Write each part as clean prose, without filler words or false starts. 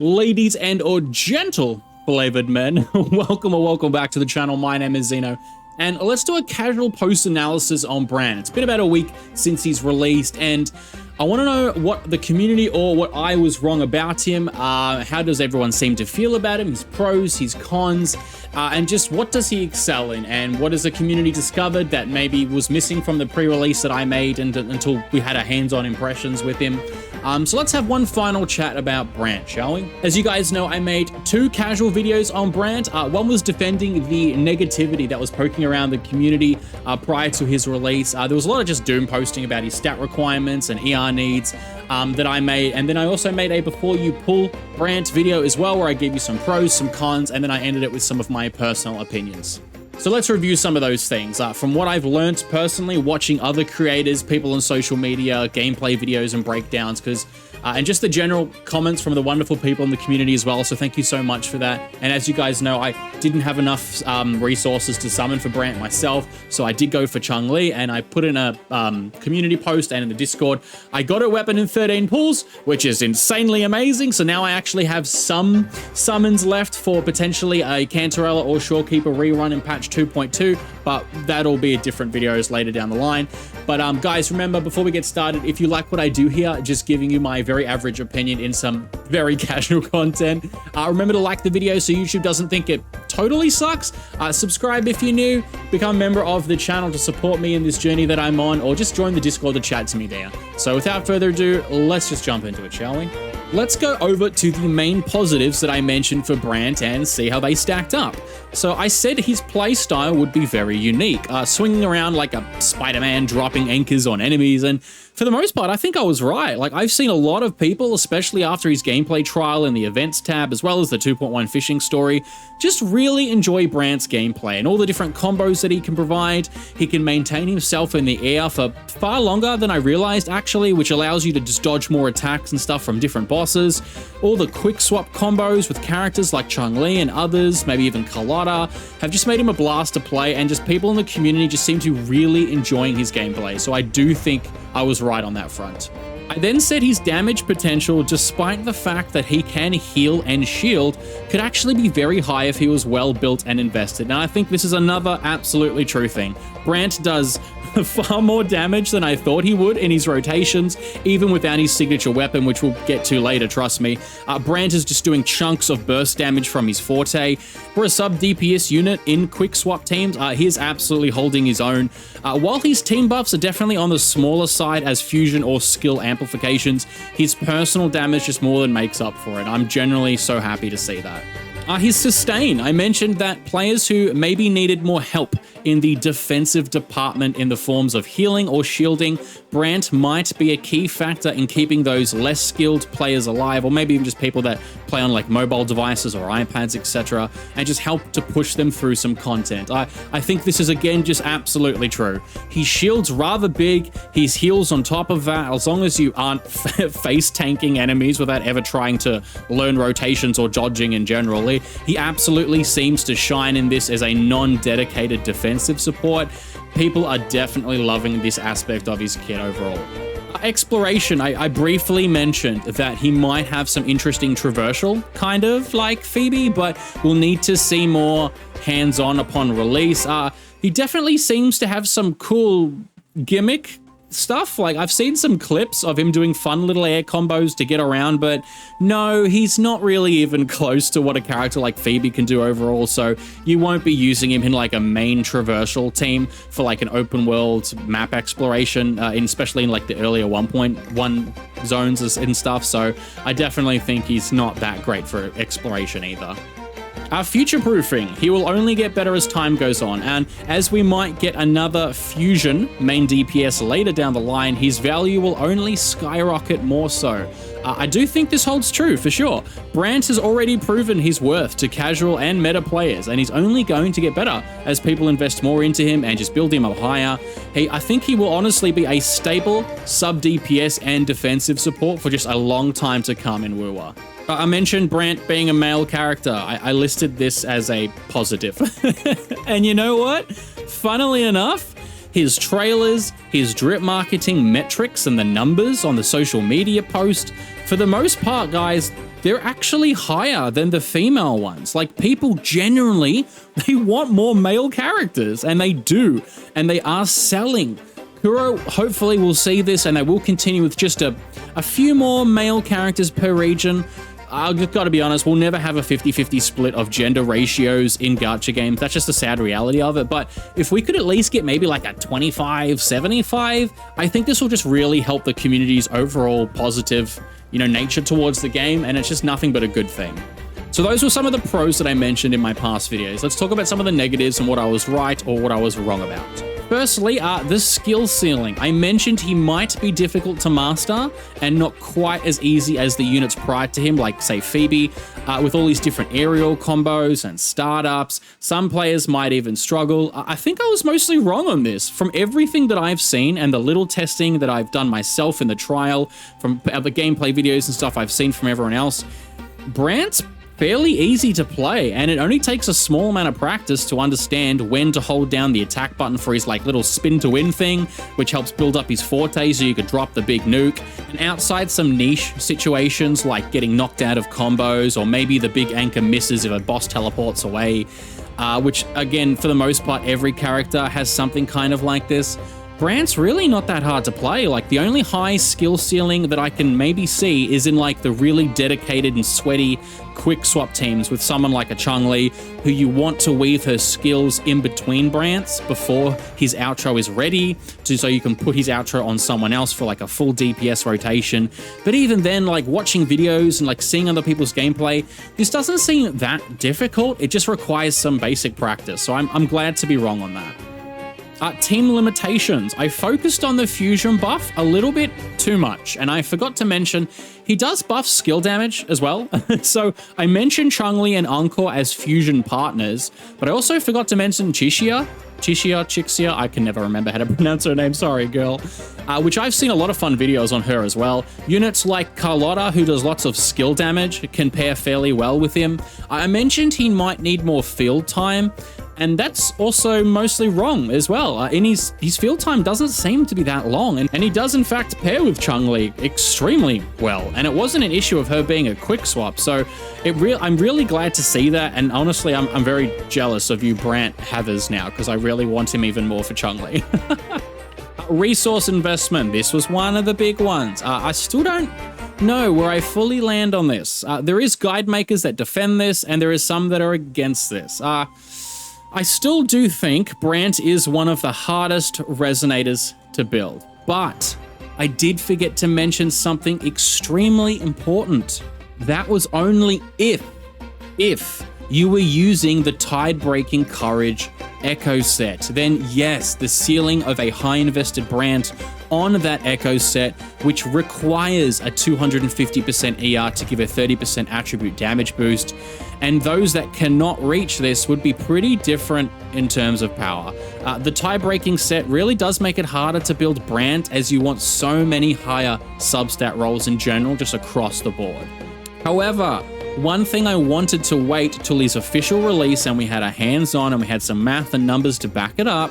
Ladies and or gentle flavored men, welcome back to the channel. My name is Zeno, and let's do a casual post analysis on Brant. It's been about a week since he's released, and I want to know what the community or what I was wrong about him. How does everyone seem to feel about him? His pros, his cons, and just what does he excel in? And what has the community discovered that maybe was missing from the pre-release that I made until we had our hands-on impressions with him? So let's have one final chat about Brant, shall we? As you guys know, I made two casual videos on Brant. One was defending the negativity that was poking around the community prior to his release. There was a lot of just doom posting about his stat requirements and ER needs that I made. And then I also made a before you pull Brant video as well, where I gave you some pros, some cons, and then I ended it with some of my personal opinions. So let's review some of those things. From what I've learned personally, watching other creators, people on social media, gameplay videos and breakdowns, and just the general comments from the wonderful people in the community as well. So thank you so much for that. And as you guys know, I didn't have enough resources to summon for Brant myself. So I did go for Chun-Li, and I put in a community post and in the Discord. I got a weapon in 13 pulls, which is insanely amazing. So now I actually have some summons left for potentially a Cantarella or Shorekeeper rerun in patch 2.2, but that'll be a different videos later down the line. But guys, remember, before we get started, if you like what I do here, just giving you my very average opinion in some very casual content, remember to like the video so YouTube doesn't think it totally sucks. Subscribe if you're new, become a member of the channel to support me in this journey that I'm on, or just join the Discord to chat to me there. So without further ado, let's just jump into it, shall we? Let's go over to the main positives that I mentioned for Brant and see how they stacked up. So I said his playstyle would be very unique, swinging around like a Spider-Man, dropping anchors on enemies, and for the most part, I think I was right. Like, I've seen a lot of people, especially after his gameplay trial in the events tab, as well as the 2.1 fishing story, just really enjoy Brant's gameplay and all the different combos that he can provide. He can maintain himself in the air for far longer than I realized, actually, which allows you to just dodge more attacks and stuff from different bosses. All the quick swap combos with characters like Chun-Li and others, maybe even Carlotta, have just made him a blast to play, and just people in the community just seem to really enjoying his gameplay. So I do think I was right on that front. I then said his damage potential, despite the fact that he can heal and shield, could actually be very high if he was well built and invested. And I think this is another absolutely true thing. Brant does far more damage than I thought he would in his rotations, even without his signature weapon, which we'll get to later, trust me. Brant is just doing chunks of burst damage from his forte. For a sub-DPS unit in quick swap teams, he is absolutely holding his own. While his team buffs are definitely on the smaller side as fusion or skill amplifications, his personal damage just more than makes up for it. I'm generally so happy to see that. His sustain. I mentioned that players who maybe needed more help in the defensive department in the forms of healing or shielding, Brant might be a key factor in keeping those less skilled players alive, or maybe even just people that play on like mobile devices or iPads, etc., and just help to push them through some content. I think this is, again, just absolutely true. He shields rather big, his heals on top of that, as long as you aren't face tanking enemies without ever trying to learn rotations or dodging in general. He absolutely seems to shine in this as a non-dedicated defensive support. People are definitely loving this aspect of his kit overall. Exploration, I briefly mentioned that he might have some interesting traversal, kind of like Phoebe, but we'll need to see more hands-on upon release. He definitely seems to have some cool gimmick stuff. Like, I've seen some clips of him doing fun little air combos to get around, but no, he's not really even close to what a character like Phoebe can do overall, so you won't be using him in like a main traversal team for like an open world map exploration, especially in like the earlier 1.1 zones and stuff, so I definitely think he's not that great for exploration either. Future-proofing. He will only get better as time goes on, and as we might get another fusion main DPS later down the line, his value will only skyrocket more so. I do think this holds true, for sure. Brant has already proven his worth to casual and meta players, and he's only going to get better as people invest more into him and just build him up higher. I think he will honestly be a stable sub-DPS and defensive support for just a long time to come in WoW. I mentioned Brant being a male character. I listed this as a positive. And you know what? Funnily enough, his trailers, his drip marketing metrics, and the numbers on the social media post, for the most part, guys, they're actually higher than the female ones. Like, people genuinely, they want more male characters, and they do, and they are selling. Kuro hopefully will see this, and they will continue with just a few more male characters per region. I've got to be honest, we'll never have a 50-50 split of gender ratios in gacha games. That's just the sad reality of it. But if we could at least get maybe like a 25-75, I think this will just really help the community's overall positive, nature towards the game, and it's just nothing but a good thing. So those were some of the pros that I mentioned in my past videos. Let's talk about some of the negatives and what I was right or what I was wrong about. Firstly, the skill ceiling. I mentioned he might be difficult to master and not quite as easy as the units prior to him, like, say, Phoebe, with all these different aerial combos and startups. Some players might even struggle. I think I was mostly wrong on this. From everything that I've seen and the little testing that I've done myself in the trial, from the gameplay videos and stuff I've seen from everyone else, Brant's fairly easy to play, and it only takes a small amount of practice to understand when to hold down the attack button for his little spin to win thing, which helps build up his forte so you could drop the big nuke. And outside some niche situations like getting knocked out of combos, or maybe the big anchor misses if a boss teleports away, which again, for the most part, every character has something kind of like this. Brant's really not that hard to play. Like, the only high skill ceiling that I can maybe see is in like the really dedicated and sweaty quick swap teams with someone like a Chun-Li, who you want to weave her skills in between Brant's before his outro is ready, so you can put his outro on someone else for like a full DPS rotation. But even then, like, watching videos and like seeing other people's gameplay, this doesn't seem that difficult. It just requires some basic practice. So I'm glad to be wrong on that. Team limitations. I focused on the fusion buff a little bit too much, and I forgot to mention he does buff skill damage as well. So I mentioned Chun-Li and Encore as fusion partners, but I also forgot to mention Chixia, I can never remember how to pronounce her name, sorry girl, which I've seen a lot of fun videos on her as well. Units like Carlotta, who does lots of skill damage, can pair fairly well with him. I mentioned he might need more field time, and that's also mostly wrong as well. In his field time doesn't seem to be that long, and he does in fact pair with Chun-Li extremely well, and it wasn't an issue of her being a quick swap, so I'm really glad to see that, and honestly, I'm very jealous of you Brant havers now, because I really want him even more for Chun-Li. Resource investment. This was one of the big ones. I still don't know where I fully land on this. There is guide makers that defend this, and there is some that are against this. I still do think Brant is one of the hardest resonators to build, but I did forget to mention something extremely important. That was only if you were using the Tide-Breaking Courage Echo set. Then yes, the ceiling of a high-invested Brant on that Echo set, which requires a 250% ER to give a 30% attribute damage boost, and those that cannot reach this would be pretty different in terms of power. The tie-breaking set really does make it harder to build Brant, as you want so many higher substat rolls in general, just across the board. However, one thing I wanted to wait till his official release and we had our hands on and we had some math and numbers to back it up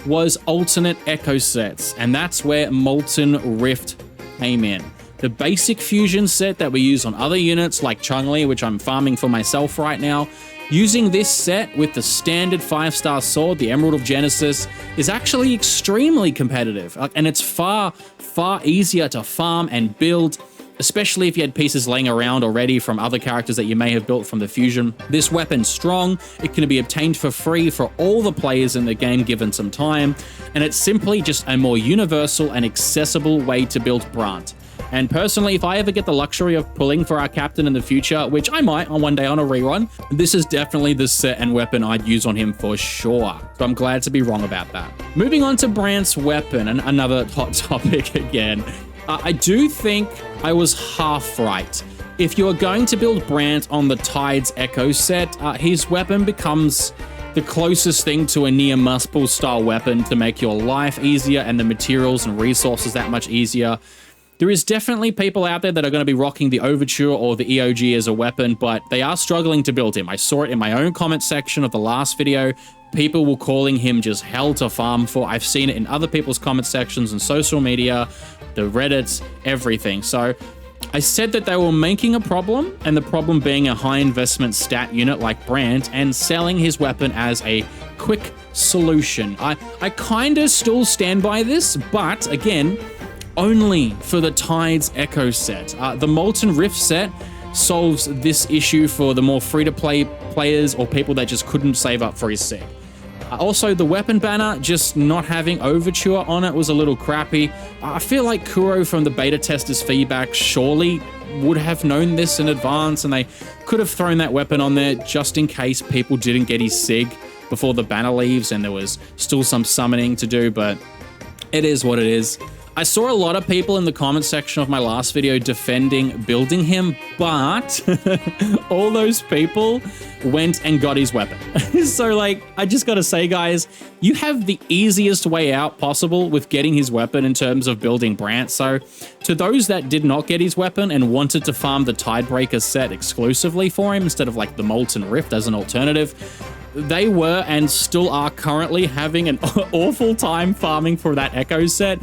was alternate Echo sets, and that's where Molten Rift came in. The basic fusion set that we use on other units like Chun-Li, which I'm farming for myself right now, using this set with the standard 5-star sword, the Emerald of Genesis, is actually extremely competitive, and it's far easier to farm and build, especially if you had pieces laying around already from other characters that you may have built from the fusion. This weapon's strong, it can be obtained for free for all the players in the game given some time, and it's simply just a more universal and accessible way to build Brant. And personally, if I ever get the luxury of pulling for our captain in the future, which I might on one day on a rerun, this is definitely the set and weapon I'd use on him for sure. So I'm glad to be wrong about that. Moving on to Brant's weapon, and another hot topic again. I do think I was half right. If you are going to build Brant on the Tides Echo set, his weapon becomes the closest thing to a near must-pull style weapon to make your life easier and the materials and resources that much easier. There is definitely people out there that are going to be rocking the Overture or the EOG as a weapon, but they are struggling to build him. I saw it in my own comment section of the last video. People were calling him just hell to farm for. I've seen it in other people's comment sections and social media, the Reddits, everything. So I said that they were making a problem, and the problem being a high investment stat unit like Brant and selling his weapon as a quick solution. I kind of still stand by this, but again, only for the Tides Echo set. The Molten Rift set solves this issue for the more free-to-play players or people that just couldn't save up for his set. Also, the weapon banner, just not having Overture on it was a little crappy. I feel like Kuro from the beta testers' feedback surely would have known this in advance, and they could have thrown that weapon on there just in case people didn't get his SIG before the banner leaves and there was still some summoning to do, but it is what it is. I saw a lot of people in the comment section of my last video defending building him, but all those people went and got his weapon. So like, I just gotta say, guys, you have the easiest way out possible with getting his weapon in terms of building Brant. So to those that did not get his weapon and wanted to farm the Tidebreaker set exclusively for him instead of like the Molten Rift as an alternative, they were and still are currently having an awful time farming for that Echo set.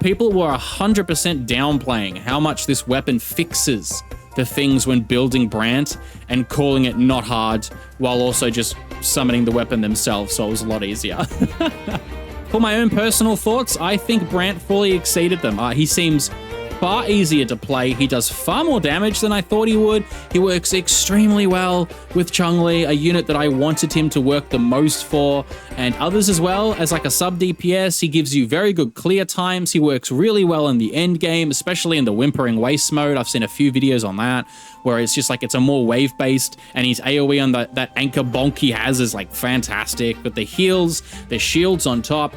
People were 100% downplaying how much this weapon fixes the things when building Brant and calling it not hard while also just summoning the weapon themselves, so it was a lot easier. For my own personal thoughts, I think Brant fully exceeded them. He seems far easier to play. He does far more damage than I thought he would. He works extremely well with Chun-Li, a unit that I wanted him to work the most for, and others as well. As like a sub DPS, he gives you very good clear times. He works really well in the end game, especially in the Whimpering Waste mode. I've seen a few videos on that, where it's just like it's a more wave-based, and his AoE on that anchor bonk he has is like fantastic. But the heals, the shields on top,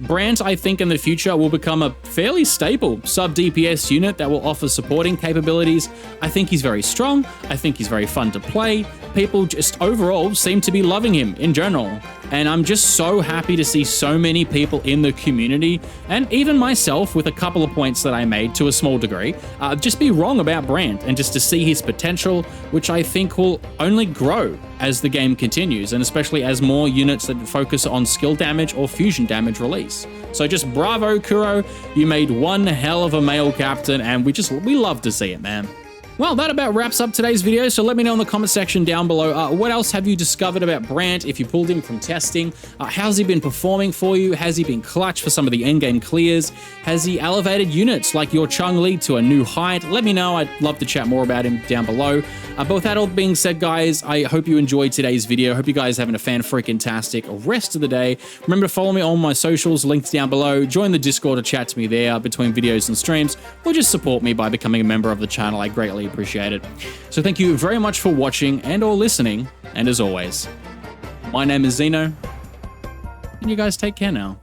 Brant, I think in the future will become a fairly stable sub-DPS unit that will offer supporting capabilities. I think he's very strong. I think he's very fun to play. People just overall seem to be loving him in general. And I'm just so happy to see so many people in the community, and even myself with a couple of points that I made to a small degree, just be wrong about Brant, and just to see his potential, which I think will only grow as the game continues, and especially as more units that focus on skill damage or fusion damage release. So just bravo, Kuro, you made one hell of a male captain, and we love to see it, man. Well, that about wraps up today's video, so let me know in the comment section down below, what else have you discovered about Brant if you pulled him from testing? How's he been performing for you? Has he been clutch for some of the endgame clears? Has he elevated units like your Chun-Li to a new height? Let me know. I'd love to chat more about him down below. But with that all being said, guys, I hope you enjoyed today's video. Hope you guys are having a fan-freaking-tastic rest of the day. Remember to follow me on my socials, links down below. Join the Discord to chat to me there between videos and streams, or just support me by becoming a member of the channel. I greatly appreciate it. So thank you very much for watching and or listening, and as always, my name is Zeno, and you guys take care now.